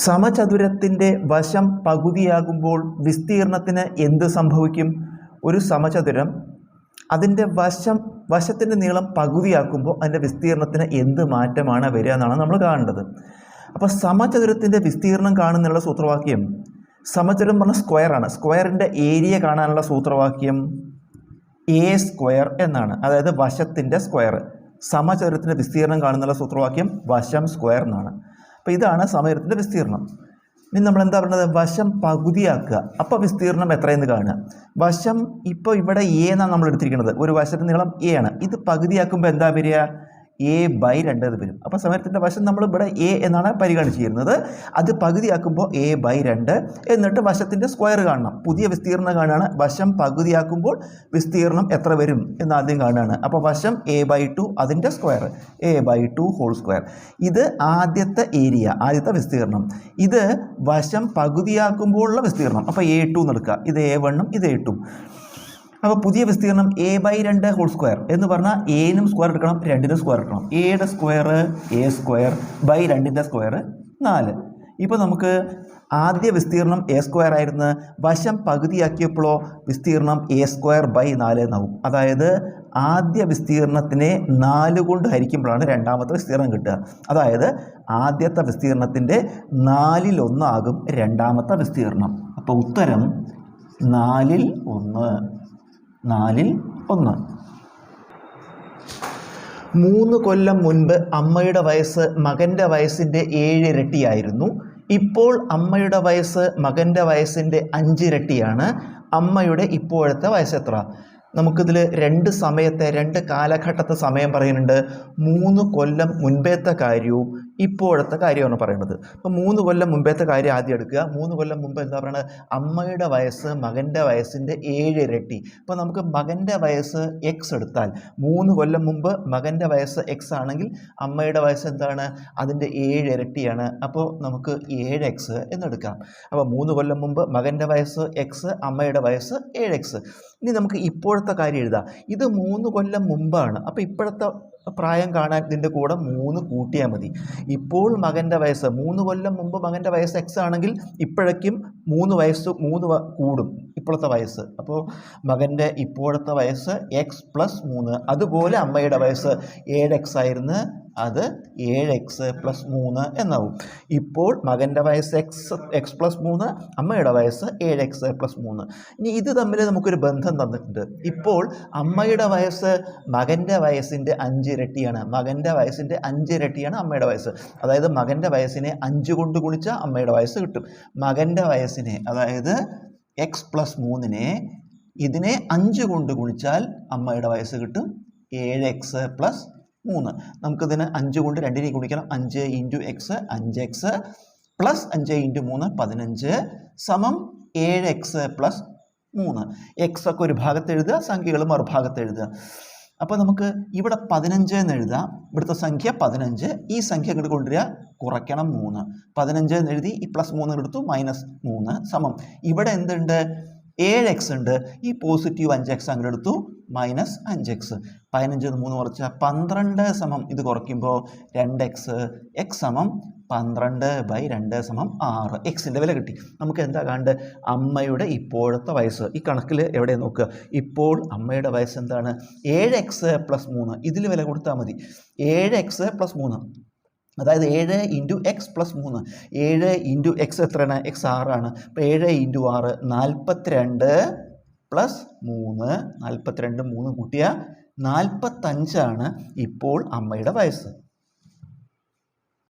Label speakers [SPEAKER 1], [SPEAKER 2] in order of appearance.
[SPEAKER 1] സമചതുരത്തിൻ്റെ വശം പകുതിയാകുമ്പോൾ വിസ്തീർണത്തിന് എന്ത് സംഭവിക്കും? ഒരു സമചതുരം അതിൻ്റെ വശത്തിൻ്റെ നീളം പകുതിയാക്കുമ്പോൾ അതിൻ്റെ വിസ്തീർണത്തിന് എന്ത് മാറ്റമാണ് വരിക എന്നാണ് നമ്മൾ കാണേണ്ടത്. അപ്പോൾ സമചതുരത്തിൻ്റെ വിസ്തീർണം കാണുന്നുള്ള സൂത്രവാക്യം, സമചതുരം പറഞ്ഞ സ്ക്വയറാണ്. സ്ക്വയറിൻ്റെ ഏരിയ കാണാനുള്ള സൂത്രവാക്യം എ സ്ക്വയർ എന്നാണ്. അതായത് വശത്തിൻ്റെ സ്ക്വയർ. സമചതുരത്തിൻ്റെ വിസ്തീർണം കാണുന്നുള്ള സൂത്രവാക്യം വശം സ്ക്വയർ എന്നാണ്. അപ്പോൾ ഇതാണ് സമചതുരത്തിൻ്റെ വിസ്തീർണം. ഇനി നമ്മൾ എന്താ പറയുന്നത്? വശം പകുതിയാക്കുക. അപ്പോൾ വിസ്തീർണം എത്രയെന്ന് കാണുക. വശം ഇപ്പോൾ ഇവിടെ എ എന്നാണ് നമ്മൾ എടുത്തിരിക്കുന്നത്. ഒരു വശത്തിൻ്റെ നീളം എ ആണ്. ഇത് പകുതിയാക്കുമ്പോൾ എന്താ വരിക? a/2 എന്ന് വരും. അപ്പോൾ സമചതുരത്തിൻ്റെ വശം നമ്മൾ ഇവിടെ എ എന്നാണ് പരിഗണിച്ചിരുന്നത്. അത് പകുതിയാക്കുമ്പോൾ a/2 എന്നിട്ട് വശത്തിൻ്റെ സ്ക്വയർ കാണണം. പുതിയ വിസ്തീർണം കാണുകയാണ്. വശം പകുതിയാക്കുമ്പോൾ വിസ്തീർണം എത്ര വരും എന്ന് ആദ്യം കാണുകയാണ്. അപ്പോൾ വശം a/2 അതിൻ്റെ സ്ക്വയർ a/2 ഹോൾ സ്ക്വയർ. ഇത് ആദ്യത്തെ ഏരിയ, ആദ്യത്തെ വിസ്തീർണം. ഇത് വശം പകുതിയാക്കുമ്പോഴുള്ള വിസ്തീർണം. അപ്പോൾ a2 എന്ന് എടുക്കുക. ഇത് a1 ഇത് a2. അപ്പോൾ പുതിയ വിസ്തീർണം a/2 ഹോൾ സ്ക്വയർ എന്ന് പറഞ്ഞാൽ എനും സ്ക്വയർ എടുക്കണം, 2നും സ്ക്വയർ എടുക്കണം. എയുടെ സ്ക്വയർ a സ്ക്വയർ ബൈ 2ൻ്റെ സ്ക്വയർ 4. ഇപ്പോൾ നമുക്ക് ആദ്യ വിസ്തീർണം a സ്ക്വയർ ആയിരുന്നു. വശം പകുതിയാക്കിയപ്പോഴോ വിസ്തീർണം a സ്ക്വയർ ബൈ 4 എന്നാവും. അതായത് ആദ്യ വിസ്തീർണത്തിനെ 4 കൊണ്ട് ഹരിക്കുമ്പോഴാണ് രണ്ടാമത്തെ വിസ്തീർണം കിട്ടുക. അതായത് ആദ്യത്തെ വിസ്തീർണത്തിൻ്റെ 4/1 ആകും രണ്ടാമത്തെ വിസ്തീർണം. അപ്പോൾ ഉത്തരം 4/1. 4/1. 3 കൊല്ലം മുൻപ് അമ്മയുടെ വയസ്സ് മകൻ്റെ വയസ്സിൻ്റെ 7 ഇരട്ടിയായിരുന്നു. ഇപ്പോൾ അമ്മയുടെ വയസ്സ് മകൻ്റെ വയസ്സിൻ്റെ 5 ഇരട്ടിയാണ്. അമ്മയുടെ ഇപ്പോഴത്തെ വയസ്സ് എത്ര? നമുക്കിതിൽ 2 സമയത്തെ 2 കാലഘട്ടത്തെ സമയം പറയുന്നുണ്ട്. 3 കൊല്ലം മുൻപത്തെ കാര്യവും ഇപ്പോഴത്തെ കാര്യമാണ് പറയുന്നത്. അപ്പോൾ 3 കൊല്ലം മുമ്പത്തെ കാര്യം ആദ്യം എടുക്കുക. 3 കൊല്ലം മുമ്പ് എന്താ പറയുന്നത്? അമ്മയുടെ വയസ്സ് മകൻ്റെ വയസ്സിൻ്റെ 7 ഇരട്ടി. അപ്പോൾ നമുക്ക് മകൻ്റെ വയസ്സ് എക്സ് എടുത്താൽ 3 കൊല്ലം മുമ്പ് മകൻ്റെ വയസ്സ് എക്സ് ആണെങ്കിൽ അമ്മയുടെ വയസ്സ് എന്താണ്? അതിൻ്റെ 7 ഇരട്ടിയാണ്. അപ്പോൾ നമുക്ക് 7x എന്നെടുക്കാം. അപ്പോൾ 3 കൊല്ലം മുമ്പ് മകൻ്റെ വയസ്സ് എക്സ്, അമ്മയുടെ വയസ്സ് 7x. ഇനി നമുക്ക് ഇപ്പോഴത്തെ കാര്യം എഴുതാം. ഇത് 3 കൊല്ലം മുമ്പാണ്. അപ്പോൾ ഇപ്പോഴത്തെ പ്രായം കാണാൻ ഇതിൻ്റെ കൂടെ 3 കൂട്ടിയാൽ മതി. ഇപ്പോൾ മകൻ്റെ വയസ്സ് 3 കൊല്ലം മുമ്പ് മകൻ്റെ വയസ്സ് എക്സ് ആണെങ്കിൽ ഇപ്പോഴേക്കും 3 വയസ്സ് 3 കൂടും ഇപ്പോഴത്തെ വയസ്സ്. അപ്പോൾ മകൻ്റെ ഇപ്പോഴത്തെ വയസ്സ് എക്സ് പ്ലസ് 3. അതുപോലെ അമ്മയുടെ വയസ്സ് 7x ആയിരുന്നു. അത് 7x പ്ലസ് 3 എന്നാവും. ഇപ്പോൾ മകൻ്റെ വയസ്സ് എക്സ് പ്ലസ് 3, അമ്മയുടെ വയസ്സ് 7x പ്ലസ് 3. ഇനി ഇത് തമ്മിൽ നമുക്കൊരു ബന്ധം തന്നിട്ടുണ്ട്. ഇപ്പോൾ അമ്മയുടെ വയസ്സ് മകൻ്റെ വയസ്സിൻ്റെ 5 ഇരട്ടിയാണ്. മകൻ്റെ വയസ്സിൻ്റെ 5 ഇരട്ടിയാണ് അമ്മയുടെ വയസ്സ്. അതായത് മകൻ്റെ വയസ്സിനെ 5 കൊണ്ട് ഗുണിച്ചാൽ അമ്മയുടെ വയസ്സ് കിട്ടും. മകൻ്റെ വയസ്സിനെ, അതായത് എക്സ് പ്ലസ് 3-നെ ഇതിനെ 5 കൊണ്ട് ഗുണിച്ചാൽ അമ്മയുടെ വയസ്സ് കിട്ടും 7x പ്ലസ് 3. നമുക്കിതിന് 5 കൊണ്ട് 2-നെ ഗുണിക്കണം. 5 into X 5x plus 5 into 3 15 സമം 7x പ്ലസ് 3. എക്സ് ഒക്കെ ഒരു ഭാഗത്ത് എഴുതുക, സംഖ്യകൾ മറുഭാഗത്ത് എഴുതുക. അപ്പോൾ നമുക്ക് ഇവിടെ 15 എന്ന് എഴുതാം. ഇവിടുത്തെ സംഖ്യ 15. ഈ സംഖ്യ ഇങ്ങോട്ട് കൊണ്ടുവരിക, കുറയ്ക്കണം 3. 15 എന്ന് എഴുതി, ഈ പ്ലസ് 3 എടുത്തു, -3 സമം ഇവിടെ എന്തുണ്ട്? 7x ഉണ്ട്. ഈ പോസിറ്റീവ് 5x അങ്ങോട്ട് എടുത്തു, -5x. 15 3 കുറച്ചാൽ 12 സമം ഇത് കുറയ്ക്കുമ്പോൾ 2x. x സമം 12/2 സമം 6. എക്സിൻ്റെ വില കിട്ടി. നമുക്ക് എന്താ കാണേണ്ടത്? അമ്മയുടെ ഇപ്പോഴത്തെ വയസ്സ്. ഈ കണക്കിൽ എവിടെ നോക്കുക? ഇപ്പോൾ അമ്മയുടെ വയസ്സ് എന്താണ്? 7x plus 3. ഇതിൽ വില കൊടുത്താൽ മതി. 7x പ്ലസ് 3, അതായത് 7 into X plus 3. 7 into X എത്രയാണ്? എക്സ് 6 ആണ്. അപ്പോൾ 7 ഇൻറ്റു 6 42 പ്ലസ് 3. 42 3 കൂട്ടിയ 45 ആണ് ഇപ്പോൾ അമ്മയുടെ വയസ്സ്.